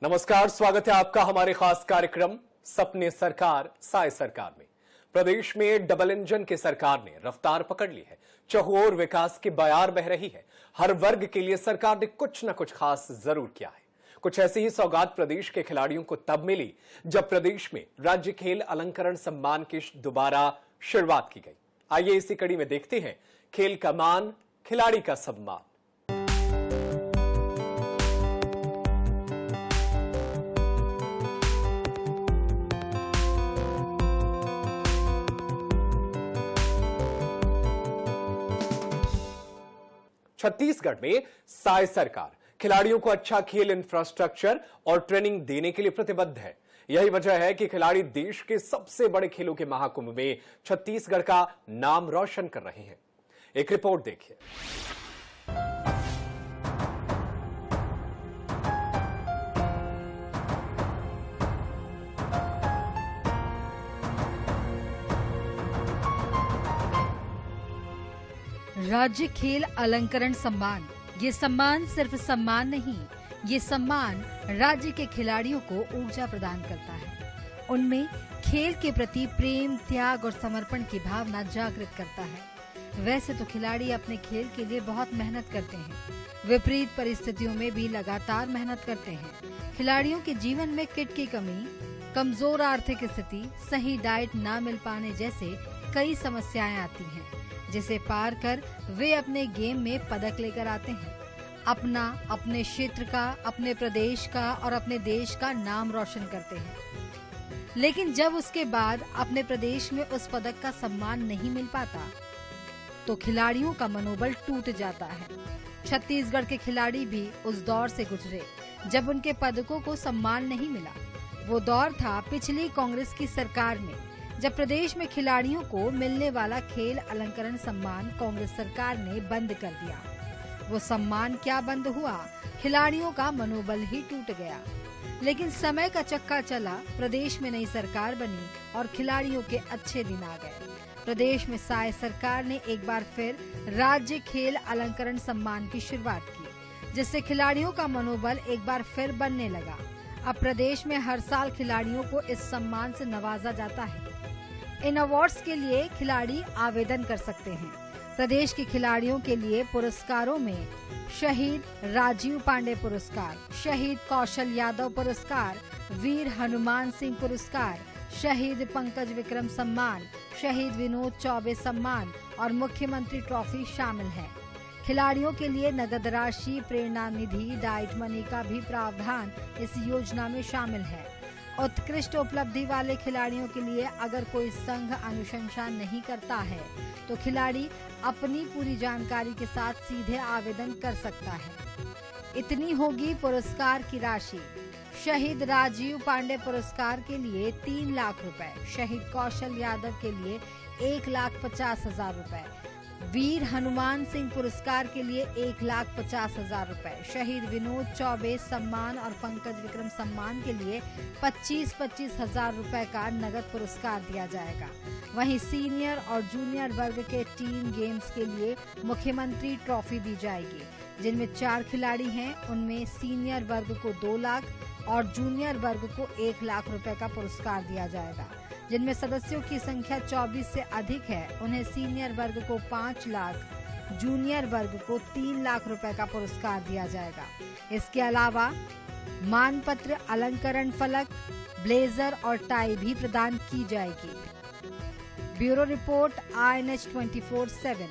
नमस्कार, स्वागत है आपका हमारे खास कार्यक्रम सपने सरकार साय सरकार में। प्रदेश में डबल इंजन की सरकार ने रफ्तार पकड़ ली है। चहुओर विकास की बयार बह रही है। हर वर्ग के लिए सरकार ने कुछ न कुछ खास जरूर किया है। कुछ ऐसी ही सौगात प्रदेश के खिलाड़ियों को तब मिली जब प्रदेश में राज्य खेल अलंकरण सम्मान की दोबारा शुरुआत की गई। आइए इसी कड़ी में देखते हैं खेल का मान, खिलाड़ी का सम्मान। छत्तीसगढ़ में साय सरकार खिलाड़ियों को अच्छा खेल इंफ्रास्ट्रक्चर और ट्रेनिंग देने के लिए प्रतिबद्ध है। यही वजह है कि खिलाड़ी देश के सबसे बड़े खेलों के महाकुंभ में छत्तीसगढ़ का नाम रोशन कर रहे हैं। एक रिपोर्ट देखिए। राज्य खेल अलंकरण सम्मान। ये सम्मान सिर्फ सम्मान नहीं, ये सम्मान राज्य के खिलाड़ियों को ऊर्जा प्रदान करता है। उनमें खेल के प्रति प्रेम, त्याग और समर्पण की भावना जागृत करता है। वैसे तो खिलाड़ी अपने खेल के लिए बहुत मेहनत करते हैं, विपरीत परिस्थितियों में भी लगातार मेहनत करते हैं। खिलाड़ियों के जीवन में किट की कमी, कमजोर आर्थिक स्थिति, सही डाइट न मिल पाने जैसे कई समस्याएं आती हैं, जिसे पार कर वे अपने गेम में पदक लेकर आते हैं। अपने क्षेत्र का, अपने प्रदेश का और अपने देश का नाम रोशन करते हैं। लेकिन जब उसके बाद अपने प्रदेश में उस पदक का सम्मान नहीं मिल पाता तो खिलाड़ियों का मनोबल टूट जाता है। छत्तीसगढ़ के खिलाड़ी भी उस दौर से गुजरे जब उनके पदकों को सम्मान नहीं मिला। वो दौर था पिछली कांग्रेस की सरकार में, जब प्रदेश में खिलाड़ियों को मिलने वाला खेल अलंकरण सम्मान कांग्रेस सरकार ने बंद कर दिया। वो सम्मान क्या बंद हुआ, खिलाड़ियों का मनोबल ही टूट गया। लेकिन समय का चक्का चला, प्रदेश में नई सरकार बनी और खिलाड़ियों के अच्छे दिन आ गए। प्रदेश में साय सरकार ने एक बार फिर राज्य खेल अलंकरण सम्मान की शुरुआत की, जिससे खिलाड़ियों का मनोबल एक बार फिर बनने लगा। अब प्रदेश में हर साल खिलाड़ियों को इस सम्मान से नवाजा जाता है। इन अवार्ड्स के लिए खिलाड़ी आवेदन कर सकते हैं। प्रदेश के खिलाड़ियों के लिए पुरस्कारों में शहीद राजीव पांडे पुरस्कार, शहीद कौशल यादव पुरस्कार, वीर हनुमान सिंह पुरस्कार, शहीद पंकज विक्रम सम्मान, शहीद विनोद चौबे सम्मान और मुख्यमंत्री ट्रॉफी शामिल है। खिलाड़ियों के लिए नगद राशि, प्रेरणा निधि, डाइट मनी का भी प्रावधान इस योजना में शामिल है। उत्कृष्ट उपलब्धि वाले खिलाड़ियों के लिए अगर कोई संघ अनुशंसा नहीं करता है तो खिलाड़ी अपनी पूरी जानकारी के साथ सीधे आवेदन कर सकता है। इतनी होगी पुरस्कार की राशि। शहीद राजीव पांडे पुरस्कार के लिए 3 लाख रुपए, शहीद कौशल यादव के लिए 1,50,000 रुपए, वीर हनुमान सिंह पुरस्कार के लिए 1,50,000 रुपए, शहीद विनोद चौबे सम्मान और पंकज विक्रम सम्मान के लिए 25,000 रुपए का नगद पुरस्कार दिया जाएगा। वहीं सीनियर और जूनियर वर्ग के टीम गेम्स के लिए मुख्यमंत्री ट्रॉफी दी जाएगी, जिनमें 4 खिलाड़ी हैं। उनमें सीनियर वर्ग को 2 लाख और जूनियर वर्ग को 1 लाख रुपए का पुरस्कार दिया जाएगा। जिनमें सदस्यों की संख्या 24 से अधिक है, उन्हें सीनियर वर्ग को 5 लाख, जूनियर वर्ग को 3 लाख रुपए का पुरस्कार दिया जाएगा। इसके अलावा मानपत्र, अलंकरण फलक, ब्लेजर और टाई भी प्रदान की जाएगी। Bureau report, INH 24/7।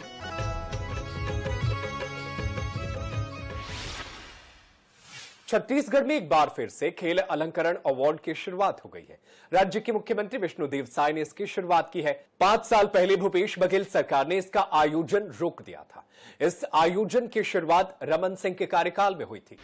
छत्तीसगढ़ में एक बार फिर से खेल अलंकरण अवार्ड की शुरुआत हो गई है। राज्य के मुख्यमंत्री विष्णुदेव साय ने इसकी शुरुआत की है। 5 साल पहले भूपेश बघेल सरकार ने इसका आयोजन रोक दिया था। इस आयोजन की शुरुआत रमन सिंह के कार्यकाल में हुई थी।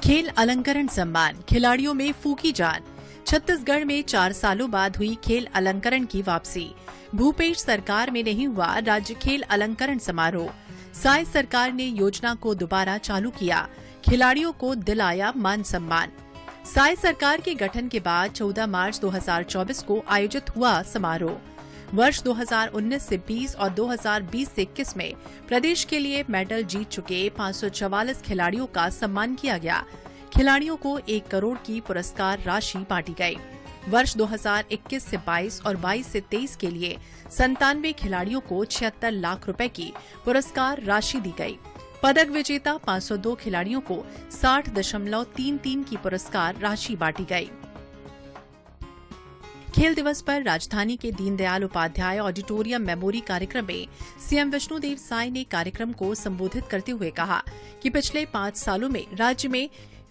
खेल अलंकरण सम्मान, खिलाड़ियों में फूकी जान। छत्तीसगढ़ में 4 सालों बाद हुई खेल अलंकरण की वापसी। भूपेश सरकार में नहीं हुआ राज्य खेल अलंकरण समारोह। साय सरकार ने योजना को दोबारा चालू किया, खिलाड़ियों को दिलाया मान सम्मान। साय सरकार के गठन के बाद 14 मार्च 2024 को आयोजित हुआ समारोह। वर्ष 2019 से 20 और 2020 से 21 में प्रदेश के लिए मेडल जीत चुके 544 खिलाड़ियों का सम्मान किया गया। खिलाड़ियों को 1 करोड़ की पुरस्कार राशि बांटी गई। वर्ष 2021 से 22 और 22 से 23 के लिए 97 खिलाड़ियों को 76 लाख रुपए की पुरस्कार राशि दी गई। पदक विजेता 502 खिलाड़ियों को 60.33 की पुरस्कार राशि बांटी गई। खेल दिवस पर राजधानी के दीनदयाल उपाध्याय ऑडिटोरियम मेमोरी कार्यक्रम में सीएम विष्णुदेव साय ने कार्यक्रम को संबोधित करते हुए कहा कि पिछले 5 सालों में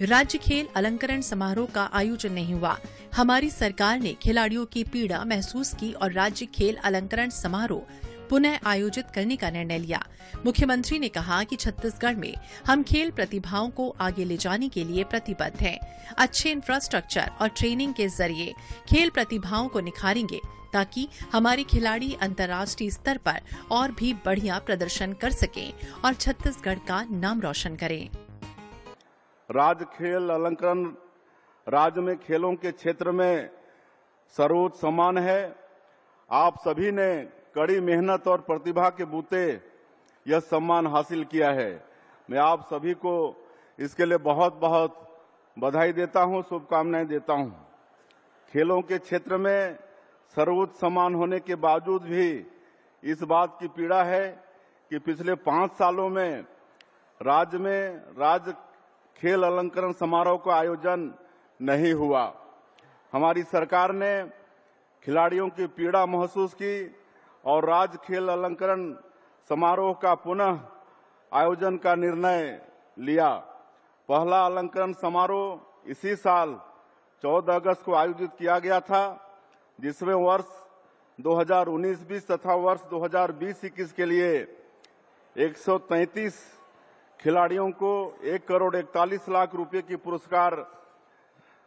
राज्य खेल अलंकरण समारोह का आयोजन नहीं हुआ। हमारी सरकार ने खिलाड़ियों की पीड़ा महसूस की और राज्य खेल अलंकरण समारोह पुनः आयोजित करने का निर्णय लिया। मुख्यमंत्री ने कहा कि छत्तीसगढ़ में हम खेल प्रतिभाओं को आगे ले जाने के लिए प्रतिबद्ध हैं। अच्छे इंफ्रास्ट्रक्चर और ट्रेनिंग के जरिए खेल प्रतिभाओं को निखारेंगे ताकि हमारे खिलाड़ी अंतर्राष्ट्रीय स्तर पर और भी बढ़िया प्रदर्शन कर सकें और छत्तीसगढ़ का नाम रोशन करें। राज्य खेल अलंकरण राज्य में खेलों के क्षेत्र में सर्वोच्च सम्मान है। आप सभी ने कड़ी मेहनत और प्रतिभा के बूते यह सम्मान हासिल किया है। मैं आप सभी को इसके लिए बहुत बहुत बधाई देता हूं, शुभकामनाएं देता हूं। खेलों के क्षेत्र में सर्वोच्च सम्मान होने के बावजूद भी इस बात की पीड़ा है कि पिछले 5 सालों में राज्य खेल अलंकरण समारोह का आयोजन नहीं हुआ। हमारी सरकार ने खिलाड़ियों की पीड़ा महसूस की और राज्य खेल अलंकरण समारोह का पुनः आयोजन का निर्णय लिया। पहला अलंकरण समारोह इसी साल 14 अगस्त को आयोजित किया गया था, जिसमें वर्ष 2019-20 तथा वर्ष 2020-21 के लिए 133 खिलाड़ियों को 1 करोड़ 41 लाख रुपए की पुरस्कार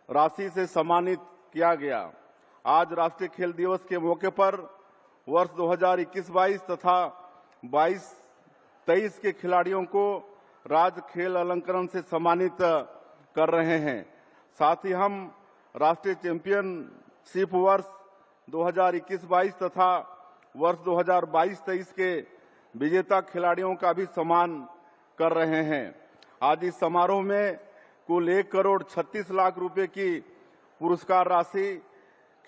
राशि से सम्मानित किया गया। आज राष्ट्रीय खेल दिवस के मौके पर वर्ष 2021-22 तथा 22-23 के खिलाड़ियों को राज्य खेल अलंकरण से सम्मानित कर रहे हैं। साथ ही हम राष्ट्रीय चैंपियनशिप वर्ष 2021-22 तथा वर्ष 2022-23 के विजेता खिलाड़ियों का भी सम्मान कर रहे हैं। आज इस समारोह में कुल 1 करोड़ 36 लाख रुपए की पुरस्कार राशि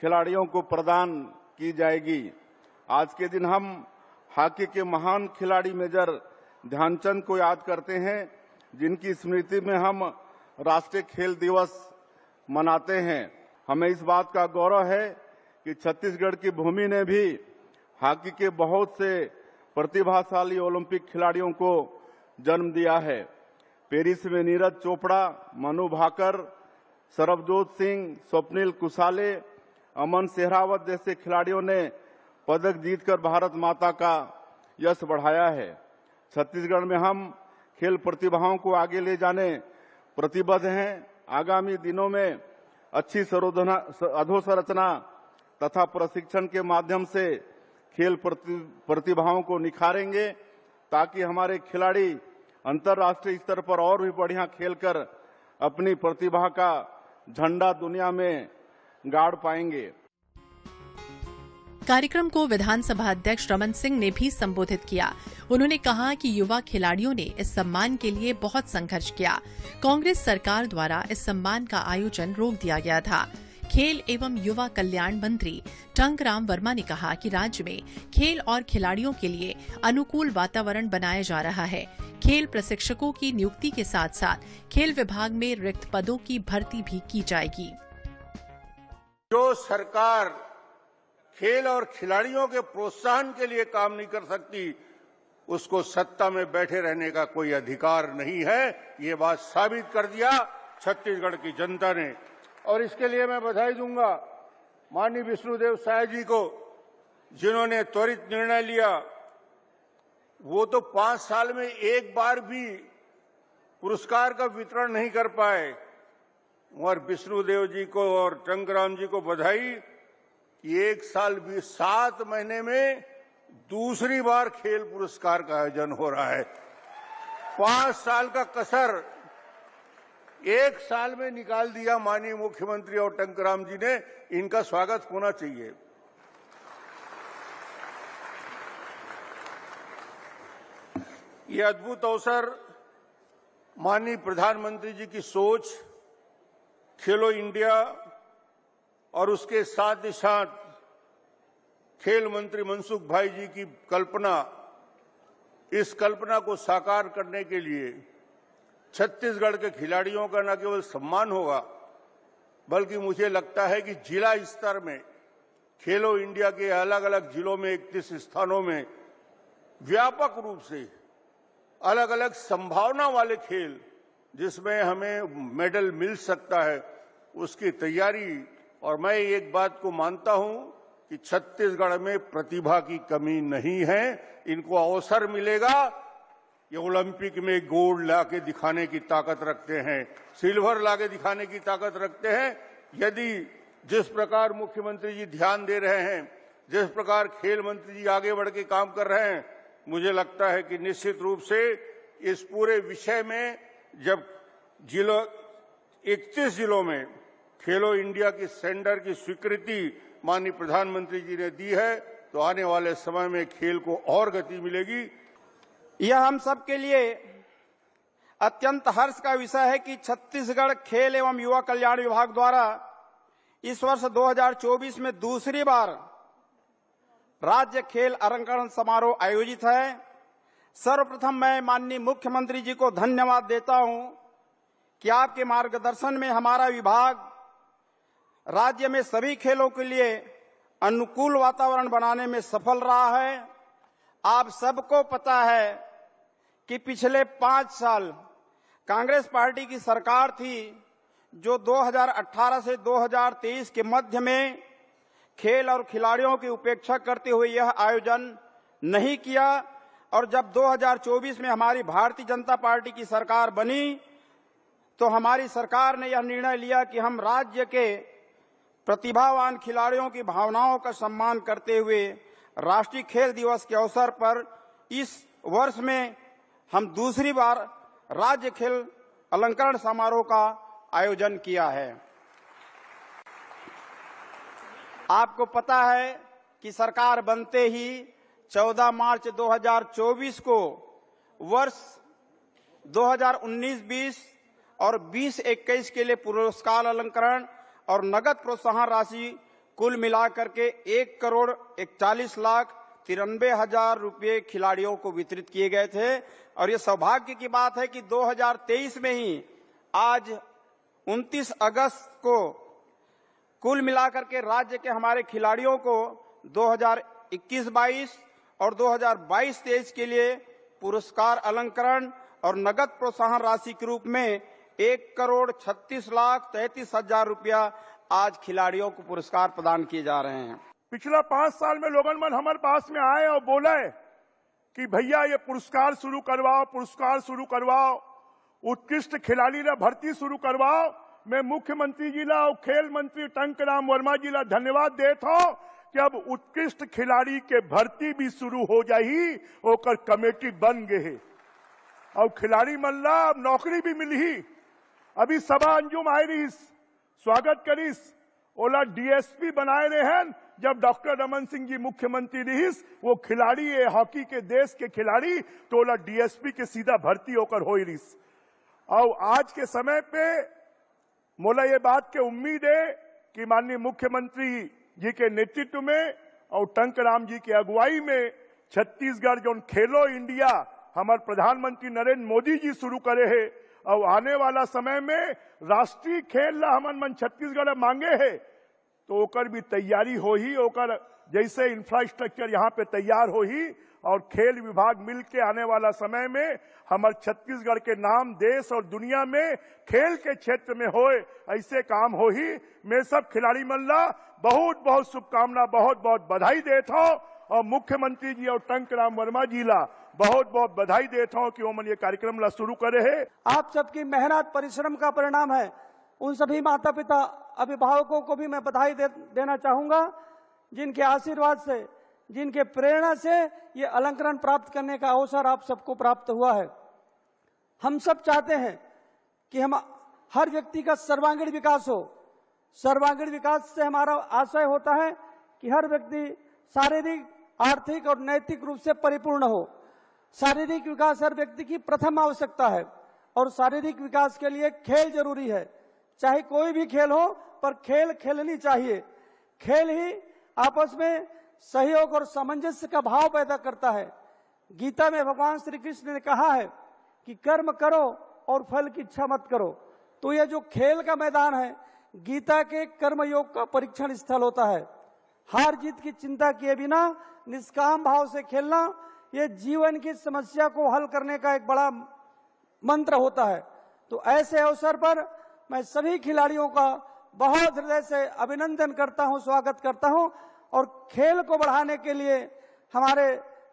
खिलाड़ियों को प्रदान की जाएगी। आज के दिन हम हॉकी के महान खिलाड़ी मेजर ध्यानचंद को याद करते हैं, जिनकी स्मृति में हम राष्ट्रीय खेल दिवस मनाते हैं। हमें इस बात का गौरव है कि छत्तीसगढ़ की भूमि ने भी हॉकी के बहुत से प्रतिभाशाली ओलंपिक खिलाड़ियों को जन्म दिया है। पेरिस में नीरज चोपड़ा, मनु भाकर, सरबजोत सिंह, स्वप्निल कुसाले, अमन सेहरावत जैसे खिलाड़ियों ने पदक जीतकर भारत माता का यश बढ़ाया है। छत्तीसगढ़ में हम खेल प्रतिभाओं को आगे ले जाने प्रतिबद्ध हैं। आगामी दिनों में अच्छी अधोसंरचना तथा प्रशिक्षण के माध्यम से खेल प्रतिभाओं को निखारेंगे ताकि हमारे खिलाड़ी अंतर्राष्ट्रीय स्तर पर और भी बढ़िया खेलकर अपनी प्रतिभा का झंडा दुनिया में गाड़ पाएंगे। कार्यक्रम को विधानसभा अध्यक्ष रमन सिंह ने भी संबोधित किया। उन्होंने कहा कि युवा खिलाड़ियों ने इस सम्मान के लिए बहुत संघर्ष किया। कांग्रेस सरकार द्वारा इस सम्मान का आयोजन रोक दिया गया था। खेल एवं युवा कल्याण मंत्री टंकराम वर्मा ने कहा कि राज्य में खेल और खिलाड़ियों के लिए अनुकूल वातावरण बनाया जा रहा है। खेल प्रशिक्षकों की नियुक्ति के साथ साथ खेल विभाग में रिक्त पदों की भर्ती भी की जाएगी। जो सरकार खेल और खिलाड़ियों के प्रोत्साहन के लिए काम नहीं कर सकती, उसको सत्ता में बैठे रहने का कोई अधिकार नहीं है। ये बात साबित कर दिया छत्तीसगढ़ की जनता ने, और इसके लिए मैं बधाई दूंगा माननीय विष्णुदेव साय जी को, जिन्होंने त्वरित निर्णय लिया। वो तो 5 साल में एक बार भी पुरस्कार का वितरण नहीं कर पाए, और विष्णुदेव जी को और टंकराम जी को बधाई कि 1 साल भी 7 महीने में दूसरी बार खेल पुरस्कार का आयोजन हो रहा है। 5 साल का कसर 1 साल में निकाल दिया माननीय मुख्यमंत्री और टंकराम जी ने। इनका स्वागत होना चाहिए। ये अद्भुत अवसर माननीय प्रधानमंत्री जी की सोच, खेलो इंडिया और उसके साथ ही साथ खेल मंत्री मनसुख भाई जी की कल्पना, इस कल्पना को साकार करने के लिए छत्तीसगढ़ के खिलाड़ियों का न केवल सम्मान होगा, बल्कि मुझे लगता है कि जिला स्तर में खेलो इंडिया के अलग अलग जिलों में 31 स्थानों में व्यापक रूप से अलग अलग संभावना वाले खेल जिसमें हमें मेडल मिल सकता है, उसकी तैयारी। और मैं एक बात को मानता हूं कि छत्तीसगढ़ में प्रतिभा की कमी नहीं है, इनको अवसर मिलेगा। ये ओलंपिक में गोल्ड लाके दिखाने की ताकत रखते हैं, सिल्वर लाके दिखाने की ताकत रखते हैं। यदि जिस प्रकार मुख्यमंत्री जी ध्यान दे रहे हैं, जिस प्रकार खेल मंत्री जी आगे बढ़ के काम कर रहे हैं, मुझे लगता है कि निश्चित रूप से इस पूरे विषय में जब 31 जिलों में खेलो इंडिया की सेंटर की स्वीकृति माननीय प्रधानमंत्री जी ने दी है, तो आने वाले समय में खेल को और गति मिलेगी। यह हम सब के लिए अत्यंत हर्ष का विषय है कि छत्तीसगढ़ खेल एवं युवा कल्याण विभाग द्वारा इस वर्ष 2024 में दूसरी बार राज्य खेल अलंकरण समारोह आयोजित है। सर्वप्रथम मैं माननीय मुख्यमंत्री जी को धन्यवाद देता हूं कि आपके मार्गदर्शन में हमारा विभाग राज्य में सभी खेलों के लिए अनुकूल वातावरण बनाने में सफल रहा है। आप सबको पता है कि पिछले 5 साल कांग्रेस पार्टी की सरकार थी जो 2018 से 2023 के मध्य में खेल और खिलाड़ियों की उपेक्षा करते हुए यह आयोजन नहीं किया, और जब 2024 में हमारी भारतीय जनता पार्टी की सरकार बनी तो हमारी सरकार ने यह निर्णय लिया कि हम राज्य के प्रतिभावान खिलाड़ियों की भावनाओं का सम्मान करते हुए राष्ट्रीय खेल दिवस के अवसर पर इस वर्ष में हम दूसरी बार राज्य खेल अलंकरण समारोह का आयोजन किया है। आपको पता है कि सरकार बनते ही 14 मार्च 2024 को वर्ष 2019-20 और 20-21 के लिए पुरस्कार अलंकरण और नगद प्रोत्साहन राशि कुल मिलाकर के 1,41,93,000 रुपये खिलाड़ियों को वितरित किए गए थे। और ये सौभाग्य की बात है कि 2023 में ही आज 29 अगस्त को कुल मिलाकर के राज्य के हमारे खिलाड़ियों को 2021-22 और 2022-23 के लिए पुरस्कार अलंकरण और नगद प्रोत्साहन राशि के रूप में 1,36,33,000 रुपया आज खिलाड़ियों को पुरस्कार प्रदान किए जा रहे हैं। पिछला 5 साल में लोगन मन हमारे पास में आए और बोले कि भैया ये पुरस्कार शुरू करवाओ, उत्कृष्ट खिलाड़ी ला भर्ती शुरू करवाओ। मैं मुख्यमंत्री जी ला और खेल मंत्री टंकराम वर्मा जी ला धन्यवाद देता हूं कि अब उत्कृष्ट खिलाड़ी के भर्ती भी शुरू हो जाही, ओकर कमेटी बन गए और खिलाड़ी मन ला अब नौकरी भी मिली। अभी सभा अंजुम आए रही, स्वागत करीस, ओला डीएसपी बनाए रहे हैं। जब डॉक्टर रमन सिंह जी मुख्यमंत्री रही, वो खिलाड़ी है हॉकी के देश के खिलाड़ी, तो ओला डीएसपी के सीधा भर्ती होकर हो रही। और आज के समय पे मोला ये बात के उम्मीद है कि माननीय मुख्यमंत्री जी के नेतृत्व में और टंकराम जी की अगुवाई में छत्तीसगढ़ जो खेलो इंडिया हमारे प्रधानमंत्री नरेंद्र मोदी जी शुरू करे है, और आने वाला समय में राष्ट्रीय खेल ला हमन मन छत्तीसगढ़ मांगे है, तो ओकर भी तैयारी हो ही, ओकर जैसे इंफ्रास्ट्रक्चर यहाँ पे तैयार हो ही, और खेल विभाग मिलके आने वाला समय में हमारे छत्तीसगढ़ के नाम देश और दुनिया में खेल के क्षेत्र में होए, ऐसे काम हो ही। मैं सब खिलाड़ी मन ला बहुत बहुत शुभकामना, बहुत बहुत बधाई देता हूं, और मुख्यमंत्री जी और टंकराम वर्मा जी ला बहुत बहुत बधाई देता हूं कि वो मन ये कार्यक्रम ला शुरू करे है। आप सबकी मेहनत परिश्रम का परिणाम है। उन सभी माता पिता अभिभावकों को भी मैं बधाई देना चाहूंगा, जिनके आशीर्वाद से, जिनके प्रेरणा से ये अलंकरण प्राप्त करने का अवसर आप सबको प्राप्त हुआ है। हम सब चाहते हैं कि हम हर व्यक्ति का सर्वांगीण विकास हो। सर्वांगीण विकास से हमारा आशय होता है कि हर व्यक्ति शारीरिक, आर्थिक और नैतिक रूप से परिपूर्ण हो। शारीरिक विकास हर व्यक्ति की प्रथम आवश्यकता है और शारीरिक विकास के लिए खेल जरूरी है। चाहे कोई भी खेल हो, पर खेल खेलनी चाहिए। खेल ही आपस में सहयोग और सामंजस्य का भाव पैदा करता है। गीता में भगवान श्री कृष्ण ने कहा है कि कर्म करो और फल की इच्छा मत करो। तो यह जो खेल का मैदान है, गीता के कर्मयोग का परीक्षण स्थल होता है। हार जीत की चिंता किए बिना निष्काम भाव से खेलना, यह जीवन की समस्या को हल करने का एक बड़ा मंत्र होता है। तो ऐसे अवसर पर मैं सभी खिलाड़ियों का बहुत हृदय से अभिनंदन करता हूं, स्वागत करता हूं। और खेल को बढ़ाने के लिए हमारे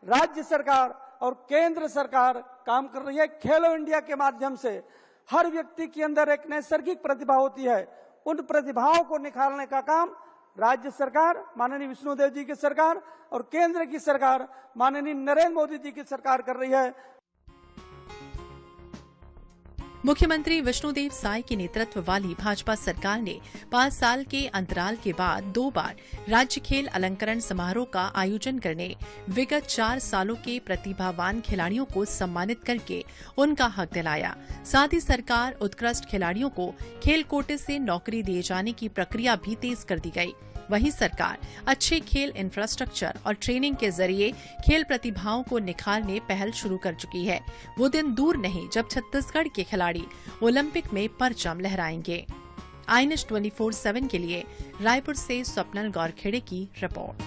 राज्य सरकार और केंद्र सरकार काम कर रही है। खेलो इंडिया के माध्यम से हर व्यक्ति के अंदर एक नैसर्गिक प्रतिभा होती है, उन प्रतिभाओं को निखारने का काम राज्य सरकार माननीय विष्णुदेव जी की सरकार और केंद्र की सरकार माननीय नरेंद्र मोदी जी की सरकार कर रही है। मुख्यमंत्री विष्णुदेव साय के नेतृत्व वाली भाजपा सरकार ने 5 साल के अंतराल के बाद 2 बार राज्य खेल अलंकरण समारोह का आयोजन करने, विगत 4 सालों के प्रतिभावान खिलाड़ियों को सम्मानित करके उनका हक दिलाया। साथ ही सरकार उत्कृष्ट खिलाड़ियों को खेल कोटे से नौकरी दिए जाने की प्रक्रिया भी तेज कर दी गई। वहीं सरकार अच्छे खेल इंफ्रास्ट्रक्चर और ट्रेनिंग के जरिए खेल प्रतिभाओं को निखारने पहल शुरू कर चुकी है। वो दिन दूर नहीं जब छत्तीसगढ़ के खिलाड़ी ओलंपिक में परचम लहराएंगे। आईएनएच 24/7 के लिए रायपुर से स्वप्नल गौरखेड़े की रिपोर्ट।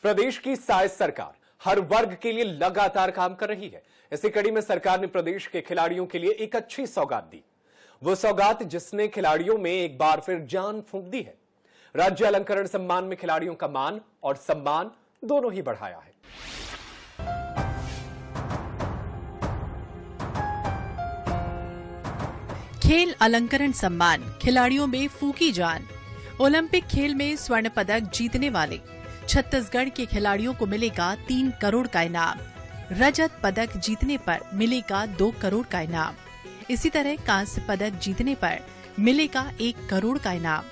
प्रदेश की साय सरकार हर वर्ग के लिए लगातार काम कर रही है। इसी कड़ी में सरकार ने प्रदेश के खिलाड़ियों के लिए एक अच्छी सौगात दी। वो सौगात जिसने खिलाड़ियों में एक बार फिर जान फूंक दी है। राज्य अलंकरण सम्मान में खिलाड़ियों का मान और सम्मान दोनों ही बढ़ाया है। खेल अलंकरण सम्मान, खिलाड़ियों में फूकी जान। ओलंपिक खेल में स्वर्ण पदक जीतने वाले छत्तीसगढ़ के खिलाड़ियों को मिलेगा 3 करोड़ का इनाम। रजत पदक जीतने पर मिलेगा 2 करोड़ का इनाम। इसी तरह कांस्य पदक जीतने पर मिलेगा 1 करोड़ का इनाम।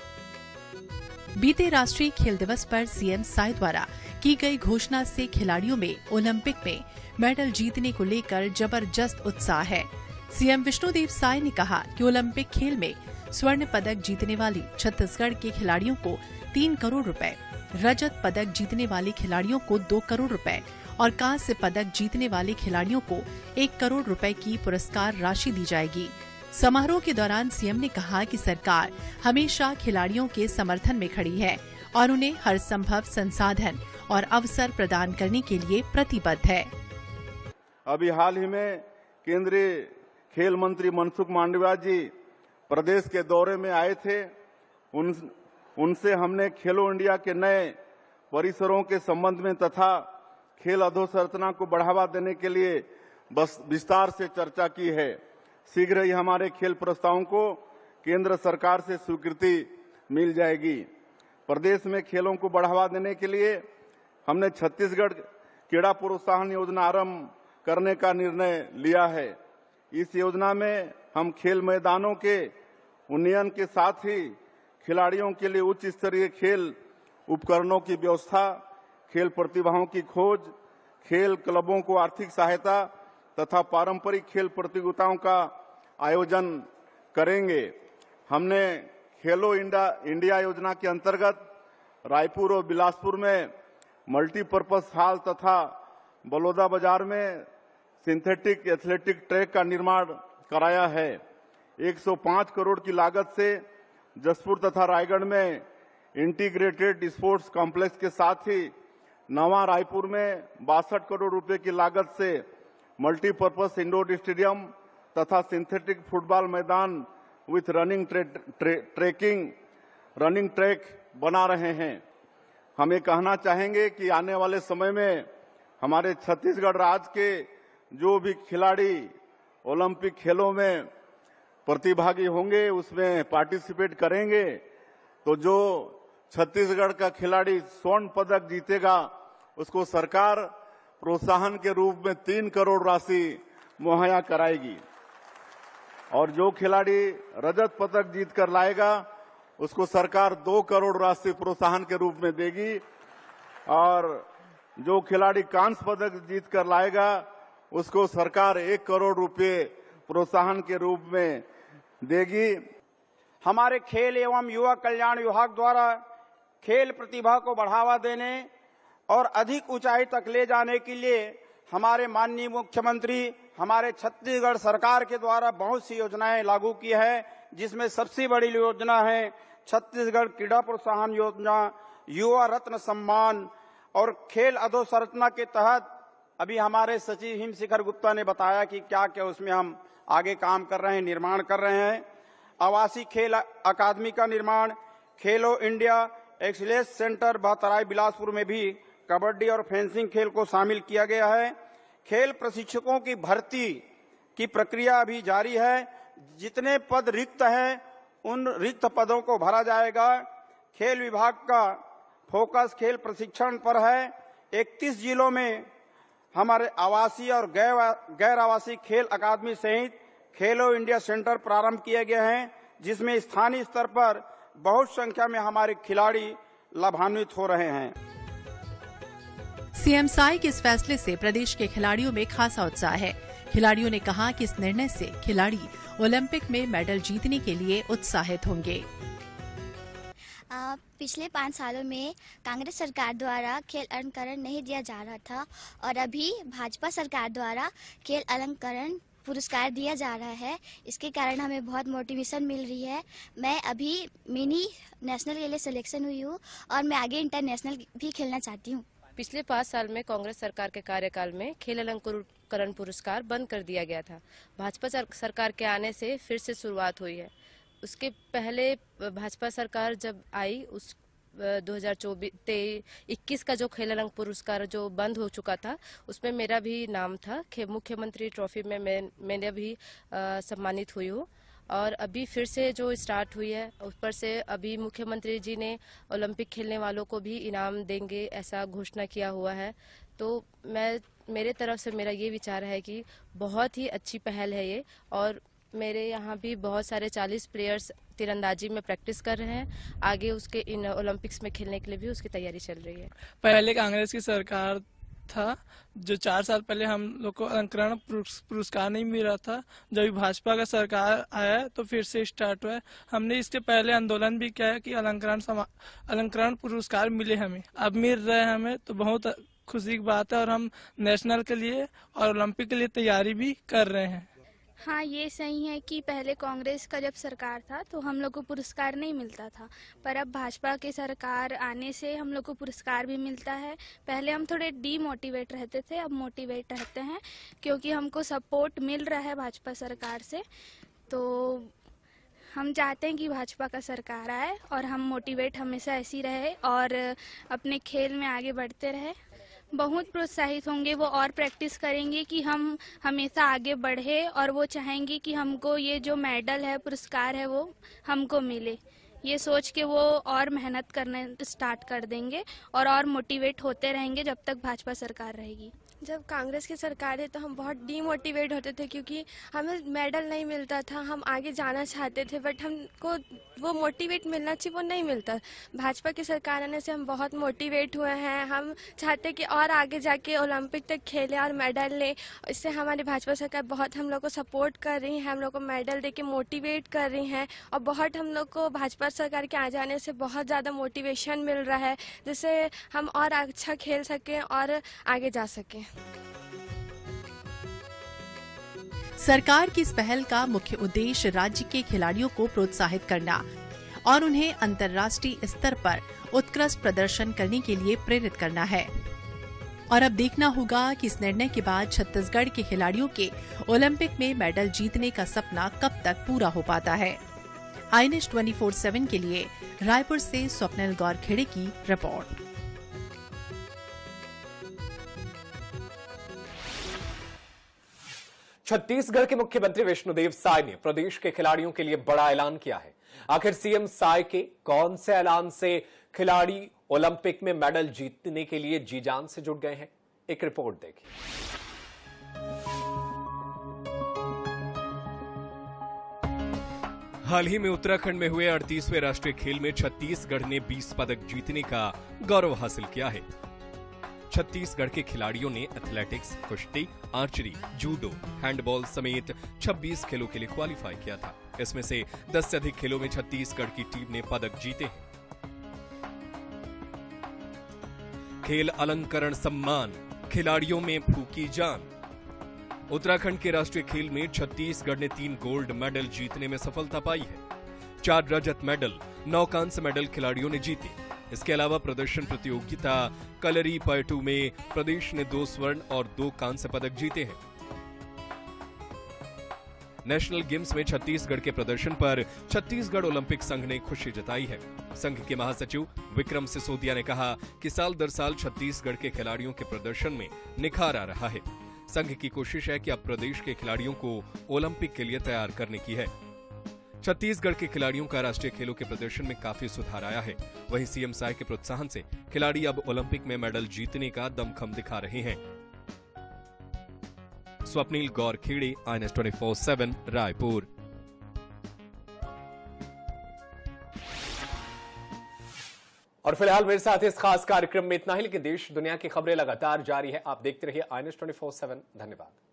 बीते राष्ट्रीय खेल दिवस पर सीएम साय द्वारा की गई घोषणा से खिलाड़ियों में ओलंपिक में मेडल जीतने को लेकर जबरदस्त उत्साह है। सीएम विष्णुदेव साय ने कहा कि ओलंपिक खेल में स्वर्ण पदक जीतने वाली छत्तीसगढ़ के खिलाड़ियों को 3 करोड़ रुपए, रजत पदक जीतने वाले खिलाड़ियों को 2 करोड़ रुपए और कांस्य पदक जीतने वाले खिलाड़ियों को 1 करोड़ रुपए की पुरस्कार राशि दी जाएगी। समारोह के दौरान सीएम ने कहा कि सरकार हमेशा खिलाड़ियों के समर्थन में खड़ी है और उन्हें हर संभव संसाधन और अवसर प्रदान करने के लिए प्रतिबद्ध है। अभी हाल ही में केंद्रीय खेल मंत्री मनसुख मांडविया जी प्रदेश के दौरे में आए थे। उनसे हमने खेलो इंडिया के नए परिसरों के संबंध में तथा खेल अधोसंरचना को बढ़ावा देने के लिए बस विस्तार से चर्चा की है। शीघ्र ही हमारे खेल प्रस्तावों को केंद्र सरकार से स्वीकृति मिल जाएगी। प्रदेश में खेलों को बढ़ावा देने के लिए हमने छत्तीसगढ़ क्रीड़ा प्रोत्साहन योजना आरंभ करने का निर्णय लिया है। इस योजना में हम खेल मैदानों के उन्नयन के साथ ही खिलाड़ियों के लिए उच्च स्तरीय खेल उपकरणों की व्यवस्था, खेल प्रतिभाओं की खोज, खेल क्लबों को आर्थिक सहायता तथा पारंपरिक खेल प्रतियोगिताओं का आयोजन करेंगे। हमने खेलो इंडिया योजना के अंतर्गत रायपुर और बिलासपुर में मल्टीपर्पज हॉल तथा बलौदा बाजार में सिंथेटिक एथलेटिक ट्रैक का निर्माण कराया है। 105 करोड़ की लागत से जसपुर तथा रायगढ़ में इंटीग्रेटेड स्पोर्ट्स कॉम्प्लेक्स के साथ ही नवा रायपुर में 62 करोड़ रुपए की लागत से मल्टीपर्पज इंडोर स्टेडियम तथा सिंथेटिक फुटबॉल मैदान विथ रनिंग ट्रैक बना रहे हैं। हम ये कहना चाहेंगे कि आने वाले समय में हमारे छत्तीसगढ़ राज्य के जो भी खिलाड़ी ओलंपिक खेलों में प्रतिभागी होंगे, उसमें पार्टिसिपेट करेंगे, तो जो छत्तीसगढ़ का खिलाड़ी स्वर्ण पदक जीतेगा उसको सरकार प्रोत्साहन के रूप में 3 करोड़ राशि मुहैया कराएगी और जो खिलाड़ी रजत पदक जीत कर लाएगा उसको सरकार 2 करोड़ राशि प्रोत्साहन के रूप में देगी। और जो खिलाड़ी कांस्य पदक जीत कर लाएगा उसको सरकार 1 करोड़ रुपए प्रोत्साहन के रूप में देगी। हमारे खेल एवं युवा कल्याण विभाग द्वारा खेल प्रतिभा को बढ़ावा देने और अधिक ऊंचाई तक ले जाने के लिए हमारे माननीय मुख्यमंत्री हमारे छत्तीसगढ़ सरकार के द्वारा बहुत सी योजनाएं लागू की है, जिसमें सबसे बड़ी योजना है छत्तीसगढ़ क्रीड़ा प्रोत्साहन योजना, युवा रत्न सम्मान और खेल अधोसंरचना के तहत अभी हमारे सचिव हिमशिखर गुप्ता ने बताया कि क्या क्या उसमें हम आगे काम कर रहे हैं, निर्माण कर रहे हैं। आवासीय खेल अकादमी का निर्माण, Khelo India excellence centre Bahtarai Bilaspur में भी कबड्डी और फेंसिंग खेल को शामिल किया गया है। खेल प्रशिक्षकों की भर्ती की प्रक्रिया अभी जारी है। जितने पद रिक्त हैं उन रिक्त पदों को भरा जाएगा। खेल विभाग का फोकस खेल प्रशिक्षण पर है। 31 जिलों में हमारे आवासीय और गैर आवासीय खेल अकादमी सहित खेलो इंडिया सेंटर प्रारंभ किए गए हैं, जिसमें स्थानीय स्तर पर बहुत संख्या में हमारे खिलाड़ी लाभान्वित हो रहे हैं। सीएम साई के इस फैसले से प्रदेश के खिलाड़ियों में खासा उत्साह है। खिलाड़ियों ने कहा कि इस निर्णय से खिलाड़ी ओलंपिक में मेडल जीतने के लिए उत्साहित होंगे। पिछले 5 सालों में कांग्रेस सरकार द्वारा खेल अलंकरण नहीं दिया जा रहा था और अभी भाजपा सरकार द्वारा खेल अलंकरण पुरस्कार दिया जा रहा है। इसके कारण हमें बहुत मोटिवेशन मिल रही है। मैं अभी मिनी नेशनल के लिए सिलेक्शन हुई हूँ और मैं आगे इंटरनेशनल भी खेलना चाहती हूँ। पिछले 5 साल में कांग्रेस सरकार के कार्यकाल में खेल अलंकरण पुरस्कार बंद कर दिया गया था। भाजपा सरकार के आने से फिर से शुरुआत हुई है। उसके पहले भाजपा सरकार जब आई उस 2021 का जो खेल अलंकरण पुरस्कार जो बंद हो चुका था उसमें मेरा भी नाम था। मुख्यमंत्री ट्रॉफी में मैंने भी सम्मानित हुई हूँ और अभी फिर से जो स्टार्ट हुई है ऊपर से अभी मुख्यमंत्री जी ने ओलंपिक खेलने वालों को भी इनाम देंगे ऐसा घोषणा किया हुआ है। तो मेरे तरफ से मेरा ये विचार है कि बहुत ही अच्छी पहल है ये और मेरे यहाँ भी बहुत सारे 40 प्लेयर्स तीरंदाजी में प्रैक्टिस कर रहे हैं। आगे उसके इन ओलंपिक्स में खेलने के लिए भी उसकी तैयारी चल रही है। पहले कांग्रेस की सरकार था जो 4 साल पहले हम लोग को अलंकरण पुरस्कार नहीं मिल रहा था। जब भाजपा का सरकार आया तो फिर से स्टार्ट हुआ है। हमने इसके पहले आंदोलन भी किया है कि अलंकरण पुरस्कार मिले हमें, अब मिल रहे हैं हमें तो बहुत खुशी की बात है और हम नेशनल के लिए और ओलंपिक के लिए तैयारी भी कर रहे हैं। हाँ, ये सही है कि पहले कांग्रेस का जब सरकार था तो हम लोग को पुरस्कार नहीं मिलता था, पर अब भाजपा की सरकार आने से हम लोग को पुरस्कार भी मिलता है। पहले हम थोड़े डीमोटिवेट रहते थे, अब मोटिवेट रहते हैं क्योंकि हमको सपोर्ट मिल रहा है भाजपा सरकार से। तो हम चाहते हैं कि भाजपा का सरकार आए और हम मोटिवेट हमेशा ऐसी रहे और अपने खेल में आगे बढ़ते रहे। बहुत प्रोत्साहित होंगे वो और प्रैक्टिस करेंगे कि हम हमेशा आगे बढ़े और वो चाहेंगे कि हमको ये जो मेडल है पुरस्कार है वो हमको मिले। ये सोच के वो और मेहनत करने स्टार्ट कर देंगे और मोटिवेट होते रहेंगे जब तक भाजपा सरकार रहेगी। जब कांग्रेस की सरकार है तो हम बहुत डीमोटिवेट होते थे क्योंकि हमें मेडल नहीं मिलता था। हम आगे जाना चाहते थे बट हमको वो मोटिवेट मिलना चाहिए, वो नहीं मिलता। भाजपा की सरकार आने से हम बहुत मोटिवेट हुए हैं। हम चाहते कि और आगे जाके ओलंपिक तक खेलें और मेडल लें। इससे हमारी भाजपा सरकार बहुत हम लोग को सपोर्ट कर रही है, हम लोग को मेडल दे के मोटिवेट कर रही हैं और बहुत हम लोग को भाजपा सरकार के आ जाने से बहुत ज़्यादा मोटिवेशन मिल रहा है जिससे हम और अच्छा खेल सकें और आगे जा सकें। सरकार की इस पहल का मुख्य उद्देश्य राज्य के खिलाड़ियों को प्रोत्साहित करना और उन्हें अंतर्राष्ट्रीय स्तर पर उत्कृष्ट प्रदर्शन करने के लिए प्रेरित करना है। और अब देखना होगा कि इस निर्णय के बाद छत्तीसगढ़ के खिलाड़ियों के ओलंपिक में मेडल जीतने का सपना कब तक पूरा हो पाता है। आईएनएच 24/7 के लिए रायपुर से स्वप्निल गौरखेड़े की रिपोर्ट। छत्तीसगढ़ के मुख्यमंत्री विष्णुदेव साय ने प्रदेश के खिलाड़ियों के लिए बड़ा ऐलान किया है। आखिर सीएम साय के कौन से ऐलान से खिलाड़ी ओलंपिक में मेडल जीतने के लिए जी जान से जुट गए हैं? एक रिपोर्ट देखिए। हाल ही में उत्तराखंड में हुए 38वें राष्ट्रीय खेल में छत्तीसगढ़ ने 20 पदक जीतने का गौरव हासिल किया है। छत्तीसगढ़ के खिलाड़ियों ने एथलेटिक्स, कुश्ती, आर्चरी, जूडो, हैंडबॉल समेत 26 खेलों के लिए क्वालिफाई किया था। इसमें से 10 से अधिक खेलों में छत्तीसगढ़ की टीम ने पदक जीते हैं। खेल अलंकरण सम्मान, खिलाड़ियों में फूकी जान। उत्तराखंड के राष्ट्रीय खेल में छत्तीसगढ़ ने 3 गोल्ड मेडल जीतने में सफलता पाई है। 4 रजत मेडल, 9 कांस्य मेडल खिलाड़ियों ने जीते। इसके अलावा प्रदर्शन प्रतियोगिता कलरी पयटू में प्रदेश ने 2 स्वर्ण और 2 कांस्य पदक जीते हैं। नेशनल गेम्स में छत्तीसगढ़ के प्रदर्शन पर छत्तीसगढ़ ओलंपिक संघ ने खुशी जताई है। संघ के महासचिव विक्रम सिसोदिया ने कहा कि साल दर साल छत्तीसगढ़ के खिलाड़ियों के प्रदर्शन में निखार आ रहा है। संघ की कोशिश है कि अब प्रदेश के खिलाड़ियों को ओलंपिक के लिए तैयार करने की है। छत्तीसगढ़ के खिलाड़ियों का राष्ट्रीय खेलों के प्रदर्शन में काफी सुधार आया है। वहीं सीएम साय के प्रोत्साहन से खिलाड़ी अब ओलंपिक में मेडल जीतने का दमखम दिखा रहे हैं। स्वप्निल गौर खेड़े, INS 24/7 रायपुर। और फिलहाल मेरे साथ इस खास कार्यक्रम में इतना ही, लेकिन देश दुनिया की खबरें लगातार जारी है। आप देखते रहिए INS 24/7। धन्यवाद।